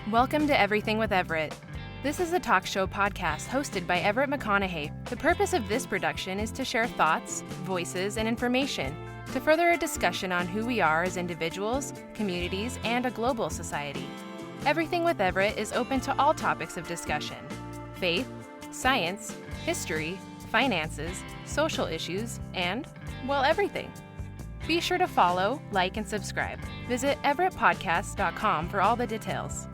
Welcome to Everything with Everett. This is a talk show podcast hosted by Everett McConaughey. The purpose of this production is to share thoughts, voices, and information to further a discussion on who we are as individuals, communities, and a global society. Everything with Everett is open to all topics of discussion: faith, science, history, finances, social issues, and, well, everything. Be sure to follow, like, and subscribe. Visit everettpodcast.com for all the details.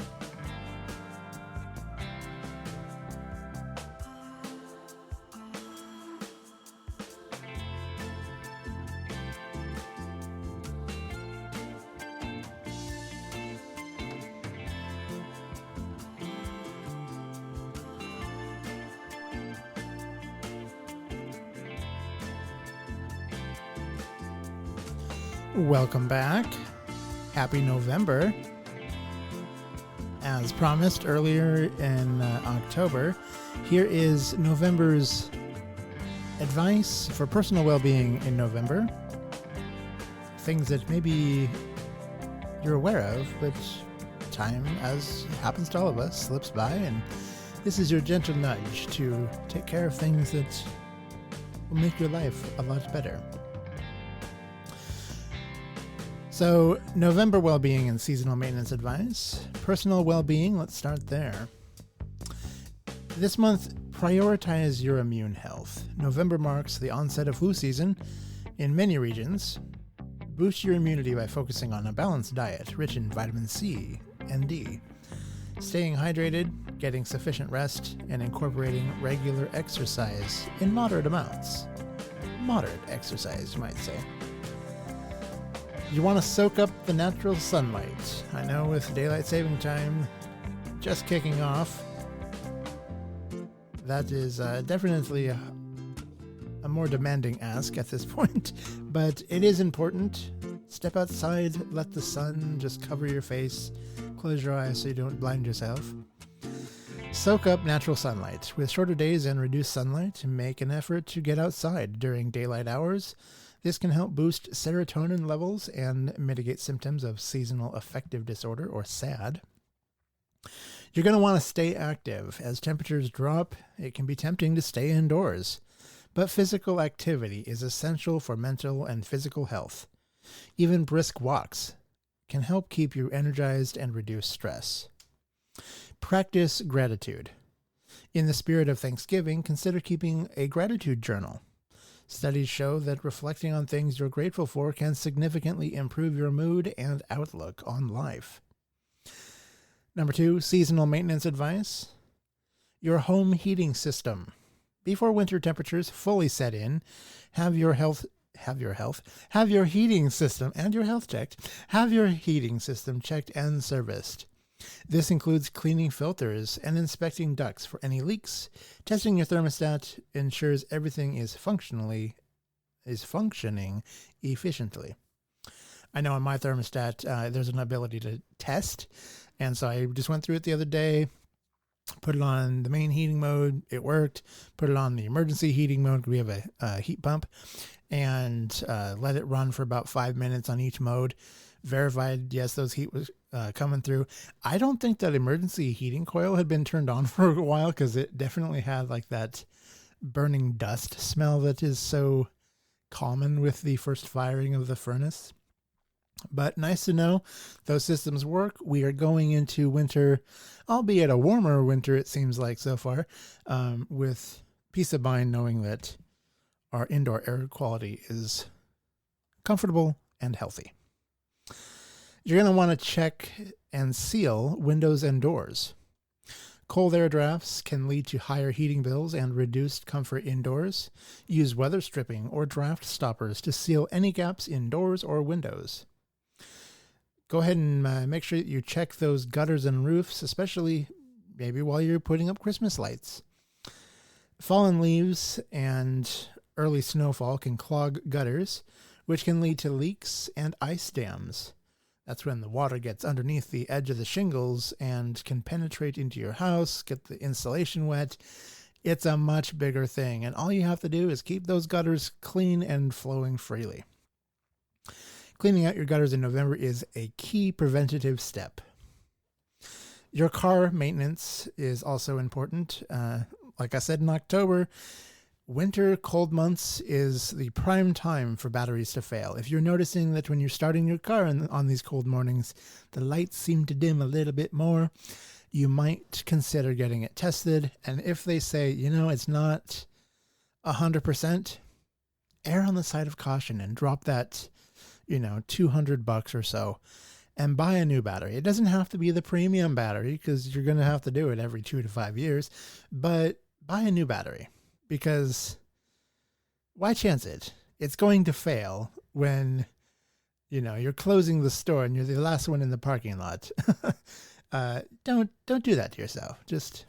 Welcome back. Happy November. As promised earlier in October, here is November's advice for personal well-being in November. Things that maybe you're aware of, but time, as happens to all of us, slips by, and this is your gentle nudge to take care of things that will make your life a lot better. So, November well-being and seasonal maintenance advice. Personal well-being, let's start there. This month, prioritize your immune health. November marks the onset of flu season in many regions. Boost your immunity by focusing on a balanced diet rich in vitamin C and D. Staying hydrated, getting sufficient rest, and incorporating regular exercise in moderate amounts. Moderate exercise, you might say. You want to soak up the natural sunlight. I know with daylight saving time just kicking off, that is definitely a more demanding ask at this point, but it is important. Step outside, let the sun just cover your face, close your eyes so you don't blind yourself. Soak up natural sunlight. With shorter days and reduced sunlight, make an effort to get outside during daylight hours. This can help boost serotonin levels and mitigate symptoms of seasonal affective disorder, or SAD. You're going to want to stay active. As temperatures drop, it can be tempting to stay indoors. But physical activity is essential for mental and physical health. Even brisk walks can help keep you energized and reduce stress. Practice gratitude. In the spirit of Thanksgiving, consider keeping a gratitude journal. Studies show that reflecting on things you're grateful for can significantly improve your mood and outlook on life. Number 2, seasonal maintenance advice. Your home heating system. Before winter temperatures fully set in, have your heating system and your health checked. Have your heating system checked and serviced. This includes cleaning filters and inspecting ducts for any leaks. Testing your thermostat ensures everything is functioning efficiently. I know on my thermostat, there's an ability to test, and so I just went through it the other day, put it on the main heating mode, it worked, put it on the emergency heating mode, we have a heat pump, and let it run for about 5 minutes on each mode. Verified, yes, those heat was coming through. I don't think that emergency heating coil had been turned on for a while, because it definitely had like that burning dust smell that is so common with the first firing of the furnace. But nice to know those systems work. We are going into winter, albeit a warmer winter it seems like so far, with peace of mind knowing that our indoor air quality is comfortable and healthy. You're going to want to check and seal windows and doors. Cold air drafts can lead to higher heating bills and reduced comfort indoors. Use weather stripping or draft stoppers to seal any gaps in doors or windows. Go ahead and make sure that you check those gutters and roofs, especially maybe while you're putting up Christmas lights. Fallen leaves and early snowfall can clog gutters, which can lead to leaks and ice dams. That's when the water gets underneath the edge of the shingles and can penetrate into your house, get the insulation wet. It's a much bigger thing, and all you have to do is keep those gutters clean and flowing freely. Cleaning out your gutters in November is a key preventative step. Your car maintenance is also important. Like I said, in October, winter cold months is the prime time for batteries to fail. If you're noticing that when you're starting your car on these cold mornings, the lights seem to dim a little bit more, you might consider getting it tested. And if they say, it's not 100%, err on the side of caution and drop that, $200 or so and buy a new battery. It doesn't have to be the premium battery because you're going to have to do it every 2 to 5 years, but buy a new battery because why chance it? It's going to fail when, you're closing the store and you're the last one in the parking lot. Don't do that to yourself. Just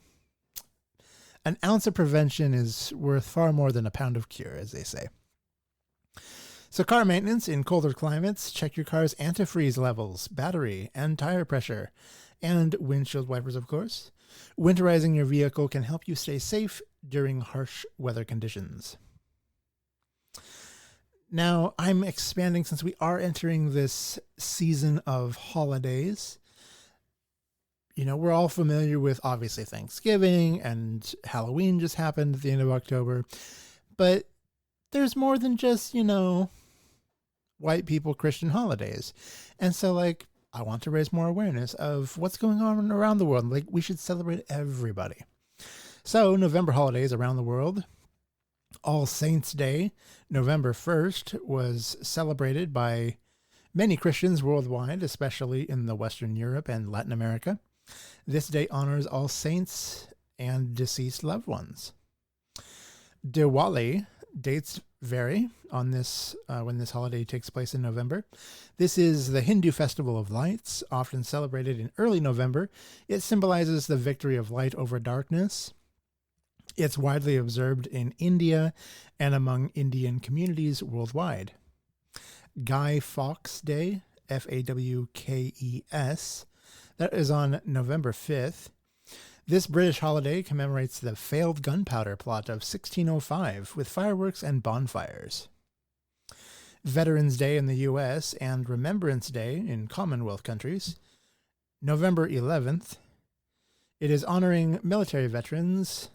an ounce of prevention is worth far more than a pound of cure, as they say. So car maintenance in colder climates, check your car's antifreeze levels, battery, and tire pressure, and windshield wipers, of course. Winterizing your vehicle can help you stay safe during harsh weather conditions. Now, I'm expanding since we are entering this season of holidays. We're all familiar with, obviously, Thanksgiving and Halloween just happened at the end of October. But there's more than just, white people Christian holidays. And so, I want to raise more awareness of what's going on around the world. We should celebrate everybody. So, November holidays around the world. All Saints' Day, November 1st, was celebrated by many Christians worldwide, especially in the Western Europe and Latin America. This day honors all saints and deceased loved ones. Diwali, dates vary on this when this holiday takes place in November. This is the Hindu festival of lights, often celebrated in early November. It symbolizes the victory of light over darkness. It's widely observed in India and among Indian communities worldwide. Guy Fawkes Day, Fawkes, that is on November 5th. This British holiday commemorates the failed gunpowder plot of 1605 with fireworks and bonfires. Veterans Day in the U.S. and Remembrance Day in Commonwealth countries. November 11th. It is honoring military veterans,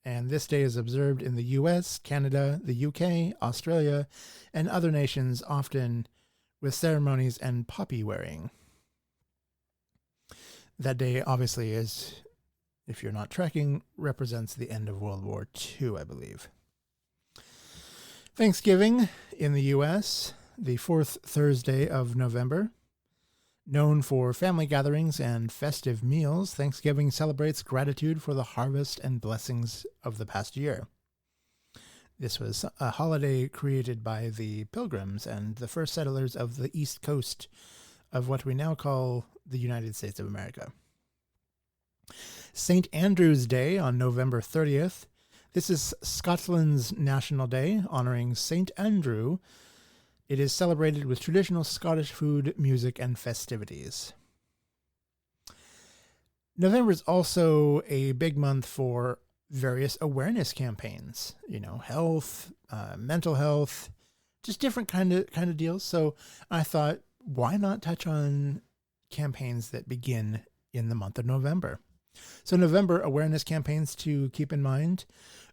and this day is observed in the U.S., Canada, the U.K., Australia, and other nations, often with ceremonies and poppy wearing. That day, obviously, is, if you're not tracking, represents the end of World War II, I believe. Thanksgiving in the U.S., the fourth Thursday of November. Known for family gatherings and festive meals, Thanksgiving celebrates gratitude for the harvest and blessings of the past year. This was a holiday created by the Pilgrims and the first settlers of the East Coast of what we now call the United States of America. St. Andrew's Day on November 30th. This is Scotland's National Day, honoring St. Andrew. It is celebrated with traditional Scottish food, music, and festivities. November is also a big month for various awareness campaigns, health, mental health, just different kind of deals. So I thought, why not touch on campaigns that begin in the month of November? So November awareness campaigns to keep in mind.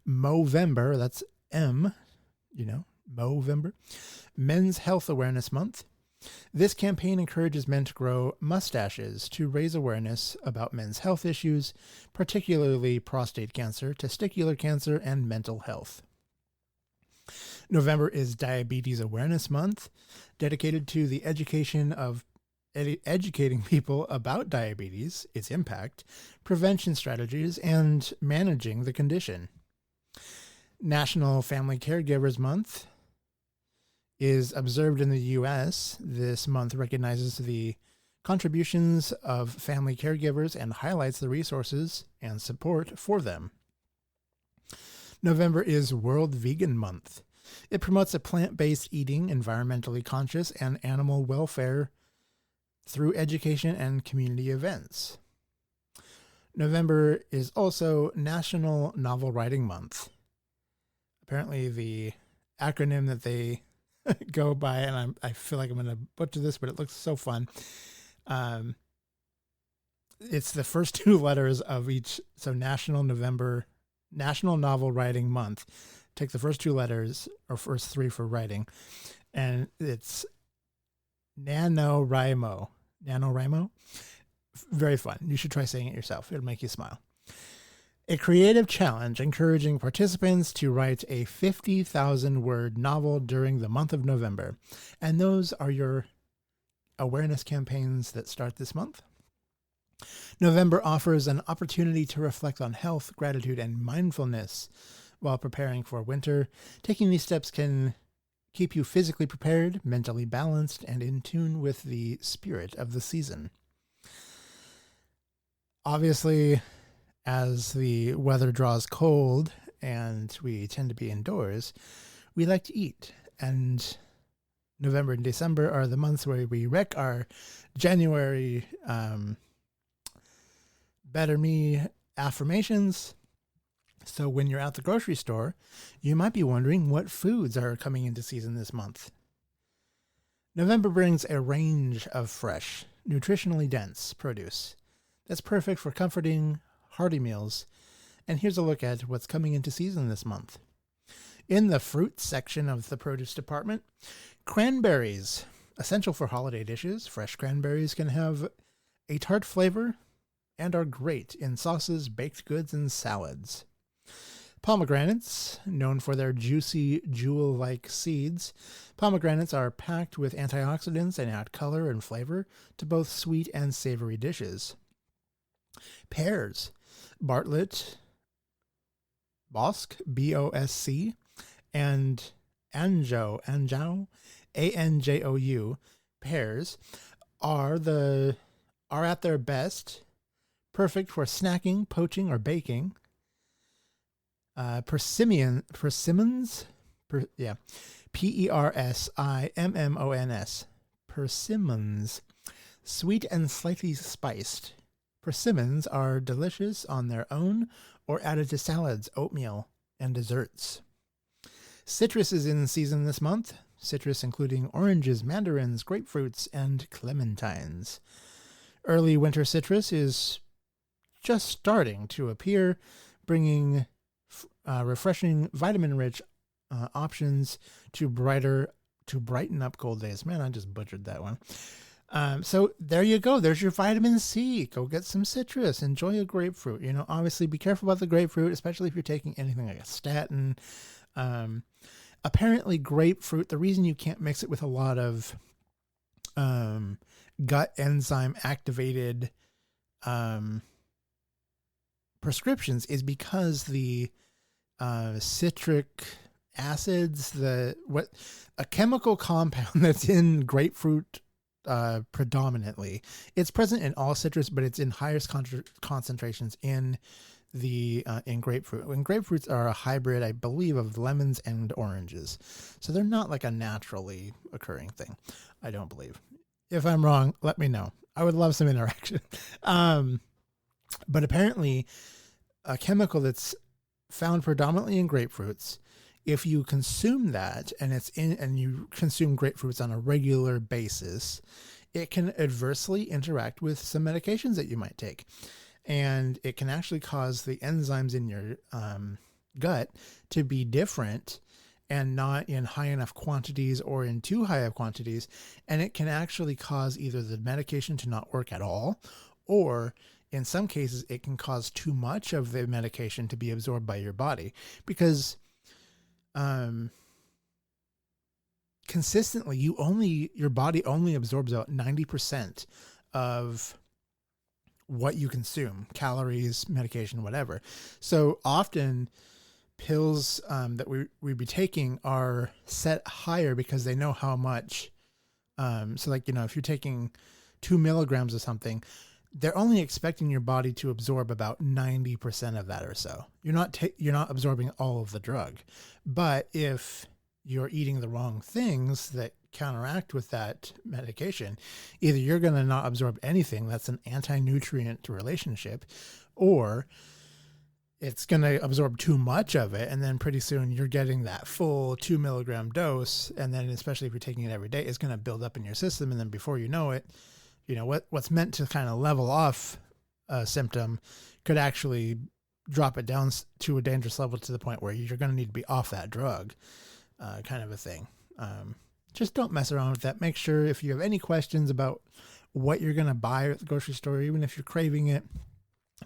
Movember, that's M, Movember. Men's Health Awareness Month. This campaign encourages men to grow mustaches to raise awareness about men's health issues, particularly prostate cancer, testicular cancer, and mental health. November is Diabetes Awareness Month, dedicated to the educating people about diabetes, its impact, prevention strategies, and managing the condition. National Family Caregivers Month is observed in the U.S. This month recognizes the contributions of family caregivers and highlights the resources and support for them. November is World Vegan Month. It promotes a plant-based eating, environmentally conscious, and animal welfare through education and community events. November is also National Novel Writing Month. Apparently the acronym that they go by, and I feel like I'm going to butcher this, but it looks so fun. it's the first two letters of each. So National Novel Writing Month. Take the first two letters, or first three for writing, and it's NaNoWriMo. NaNoWriMo. Very fun. You should try saying it yourself. It'll make you smile. A creative challenge encouraging participants to write a 50,000-word novel during the month of November. And those are your awareness campaigns that start this month. November offers an opportunity to reflect on health, gratitude, and mindfulness while preparing for winter. Taking these steps can keep you physically prepared, mentally balanced, and in tune with the spirit of the season. Obviously, as the weather draws cold and we tend to be indoors, we like to eat. And November and December are the months where we wreck our January Better Me affirmations. So when you're at the grocery store, you might be wondering what foods are coming into season this month. November brings a range of fresh, nutritionally dense produce that's perfect for comforting, hearty meals. And here's a look at what's coming into season this month. In the fruit section of the produce department, cranberries, essential for holiday dishes. Fresh cranberries can have a tart flavor and are great in sauces, baked goods, and salads. Pomegranates, known for their juicy, jewel-like seeds, pomegranates are packed with antioxidants and add color and flavor to both sweet and savory dishes. Pears, Bartlett, Bosc, Bosc, and Anjou, Anjou, pears are at their best, perfect for snacking, poaching, or baking. Persimmons, Persimmons, persimmons, sweet and slightly spiced. Persimmons are delicious on their own or added to salads, oatmeal, and desserts. Citrus is in season this month. Citrus including oranges, mandarins, grapefruits, and clementines. Early winter citrus is just starting to appear, bringing refreshing, vitamin-rich options to brighten up cold days. Man, I just butchered that one. So there you go. There's your vitamin C. Go get some citrus. Enjoy a grapefruit. Obviously be careful about the grapefruit, especially if you're taking anything like a statin. Apparently grapefruit, the reason you can't mix it with a lot of gut enzyme activated prescriptions is because the citric acids, a chemical compound that's in grapefruit predominantly. It's present in all citrus, but it's in highest concentrations in grapefruit. And grapefruits are a hybrid, I believe, of lemons and oranges. So they're not like a naturally occurring thing, I don't believe. If I'm wrong, let me know. I would love some interaction. But apparently a chemical that's found predominantly in grapefruits, if you consume that and you consume grapefruits on a regular basis, it can adversely interact with some medications that you might take. And it can actually cause the enzymes in your gut to be different and not in high enough quantities or in too high of quantities. And it can actually cause either the medication to not work at all, or in some cases, it can cause too much of the medication to be absorbed by your body, because consistently your body only absorbs about 90% of what you consume, calories, medication, whatever. So often pills that we be taking are set higher because they know how much. So like, if you're taking 2 milligrams of something, they're only expecting your body to absorb about 90% of that or so. You're not absorbing all of the drug. But if you're eating the wrong things that counteract with that medication, either you're going to not absorb anything, that's an anti-nutrient relationship, or it's going to absorb too much of it, and then pretty soon you're getting that full 2 milligram dose, and then especially if you're taking it every day, it's going to build up in your system, and then before you know it, what's meant to kind of level off symptom could actually drop it down to a dangerous level to the point where you're going to need to be off that drug, kind of a thing. Just don't mess around with that. Make sure if you have any questions about what you're going to buy at the grocery store, even if you're craving it,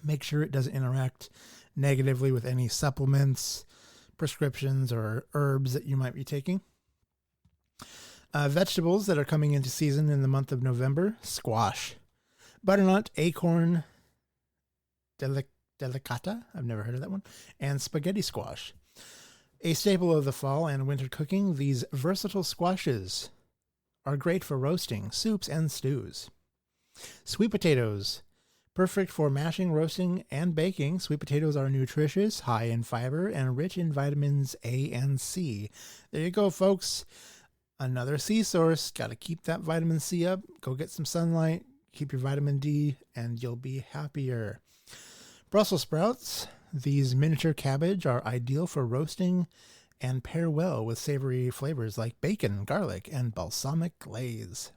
make sure it doesn't interact negatively with any supplements, prescriptions, or herbs that you might be taking. Vegetables that are coming into season in the month of November: squash, butternut, acorn, delicata, I've never heard of that one, and spaghetti squash. A staple of the fall and winter cooking, these versatile squashes are great for roasting, soups, and stews. Sweet potatoes, perfect for mashing, roasting, and baking. Sweet potatoes are nutritious, high in fiber, and rich in vitamins A and C. There you go, folks. Another C source. Got to keep that vitamin C up. Go get some sunlight. Keep your vitamin D, and you'll be happier. Brussels sprouts. These miniature cabbage are ideal for roasting and pair well with savory flavors like bacon, garlic, and balsamic glaze.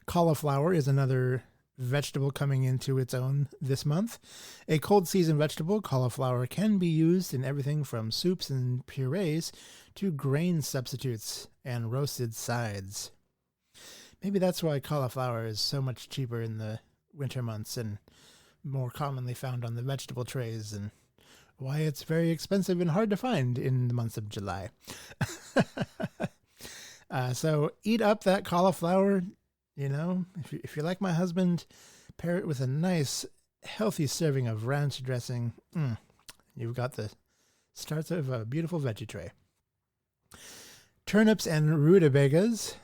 Cauliflower is another vegetable coming into its own this month. A cold season vegetable, cauliflower can be used in everything from soups and purees to grain substitutes and roasted sides. Maybe that's why cauliflower is so much cheaper in the winter months and more commonly found on the vegetable trays, and why it's very expensive and hard to find in the months of July. So eat up that cauliflower. You know, if you're like my husband, pair it with a nice, healthy serving of ranch dressing. You've got the starts of a beautiful veggie tray. Turnips and rutabagas.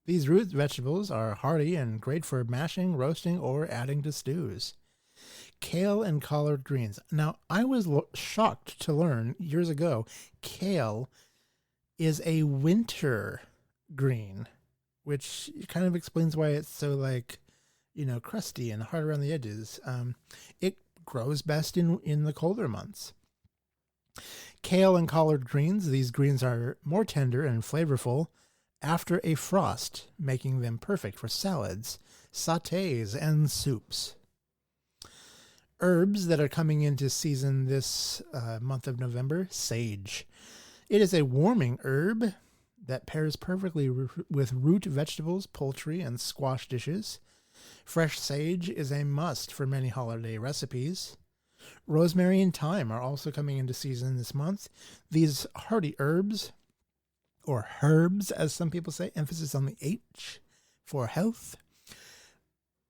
These root vegetables are hearty and great for mashing, roasting, or adding to stews. Kale and collard greens. Now, I was shocked to learn years ago, kale is a winter green, which kind of explains why it's so crusty and hard around the edges. It grows best in the colder months. Kale and collard greens. These greens are more tender and flavorful after a frost, making them perfect for salads, sautés, and soups. Herbs that are coming into season this month of November: sage. It is a warming herb that pairs perfectly with root vegetables, poultry, and squash dishes. Fresh sage is a must for many holiday recipes. Rosemary and thyme are also coming into season this month. These hearty herbs, or herbs as some people say, emphasis on the H for health.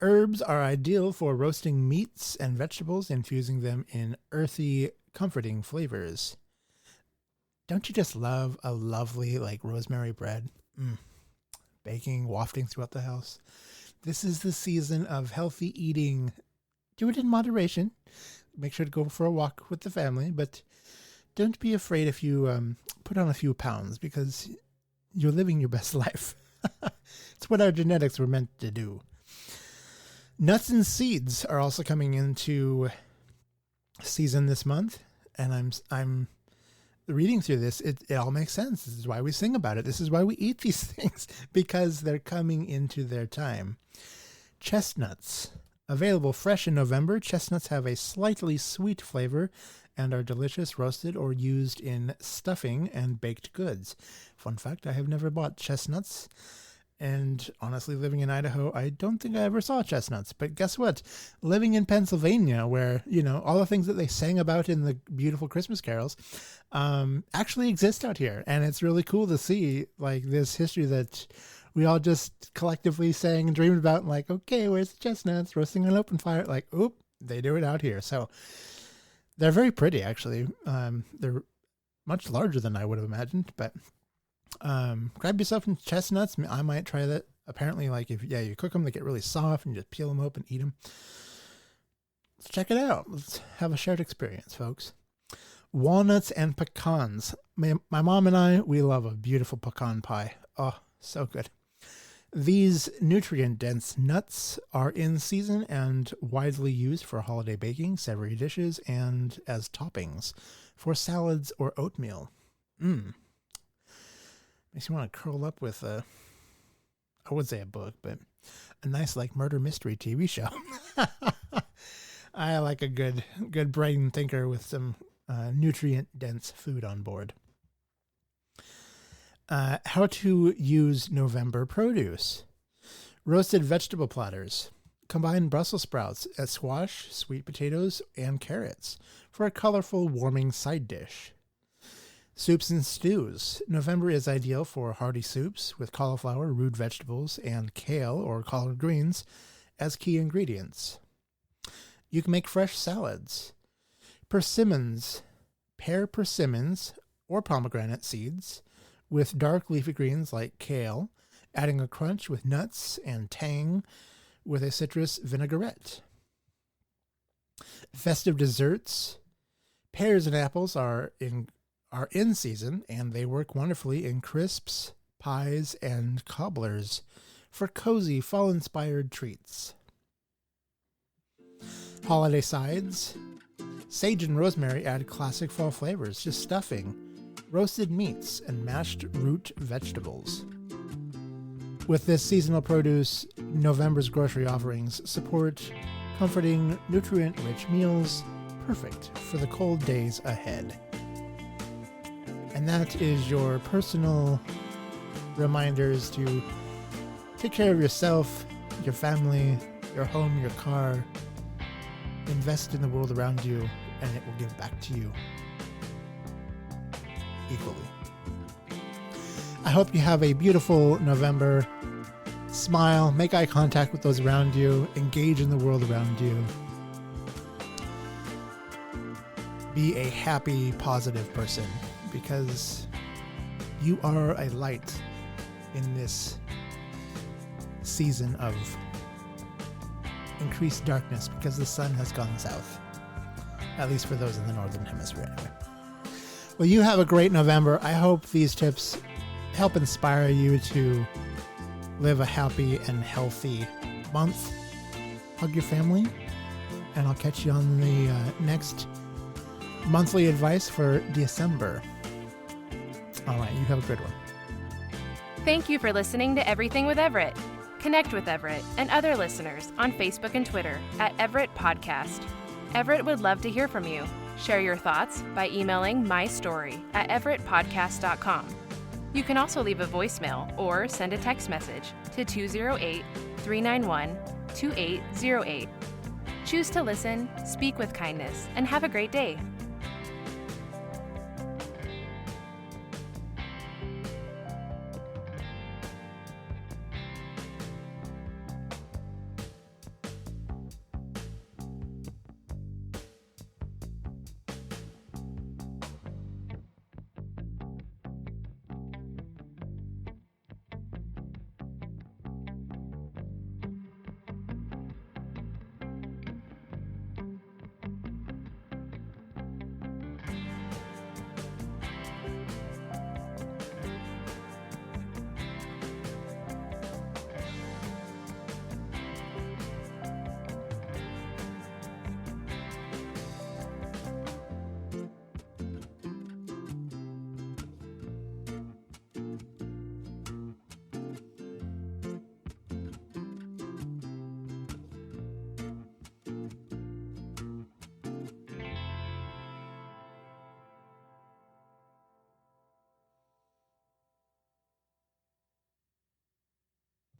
Herbs are ideal for roasting meats and vegetables, infusing them in earthy, comforting flavors. Don't you just love a lovely, rosemary bread? Baking, wafting throughout the house. This is the season of healthy eating. Do it in moderation. Make sure to go for a walk with the family, but don't be afraid if you put on a few pounds, because you're living your best life. It's what our genetics were meant to do. Nuts and seeds are also coming into season this month, and I'm reading through this. It all makes sense. This is why we sing about it. This is why we eat these things, because they're coming into their time. Chestnuts. Available fresh in November, chestnuts have a slightly sweet flavor and are delicious roasted or used in stuffing and baked goods. Fun fact, I have never bought chestnuts. And honestly, living in Idaho, I don't think I ever saw chestnuts. But guess what? Living in Pennsylvania, where, all the things that they sang about in the beautiful Christmas carols actually exist out here. And it's really cool to see, this history that we all just collectively sang and dreamed about. And okay, where's the chestnuts? Roasting on open fire. Oop, they do it out here. So they're very pretty, actually. They're much larger than I would have imagined, but... grab yourself some chestnuts. I might try that. Apparently, if you cook them, they get really soft, and you just peel them open, eat them. Let's check it out. Let's have a shared experience, folks. Walnuts and pecans. My mom and I, we love a beautiful pecan pie. Oh, so good. These nutrient-dense nuts are in season and widely used for holiday baking, savory dishes, and as toppings for salads or oatmeal. Makes you want to curl up with I would say a book, but A nice, like, murder mystery TV show. I like a good brain thinker with some nutrient-dense food on board. How to use November produce. Roasted vegetable platters. Combine Brussels sprouts, squash, sweet potatoes, and carrots for a colorful, warming side dish. Soups and stews. November is ideal for hearty soups with cauliflower, root vegetables, and kale or collard greens as key ingredients. You can make fresh salads. Persimmons. Pair persimmons or pomegranate seeds with dark leafy greens like kale, adding a crunch with nuts and tang with a citrus vinaigrette. Festive desserts. Pears and apples are in season, and they work wonderfully in crisps, pies, and cobblers for cozy, fall-inspired treats. Holiday sides. Sage and rosemary add classic fall flavors, just stuffing, roasted meats, and mashed root vegetables. With this seasonal produce, November's grocery offerings support comforting, nutrient-rich meals, perfect for the cold days ahead. And that is your personal reminders to take care of yourself, your family, your home, your car. Invest in the world around you, and it will give back to you equally. I hope you have a beautiful November. Smile, make eye contact with those around you, engage in the world around you. Be a happy, positive person, because you are a light in this season of increased darkness because the sun has gone south. At least for those in the northern hemisphere anyway. Well, you have a great November. I hope these tips help inspire you to live a happy and healthy month. Hug your family, and I'll catch you on the next monthly advice for December. All right, you have a good one. Thank you for listening to Everything with Everett. Connect with Everett and other listeners on Facebook and Twitter at Everett Podcast. Everett would love to hear from you. Share your thoughts by emailing mystory@everettpodcast.com. You can also leave a voicemail or send a text message to 208-391-2808. Choose to listen, speak with kindness, and have a great day.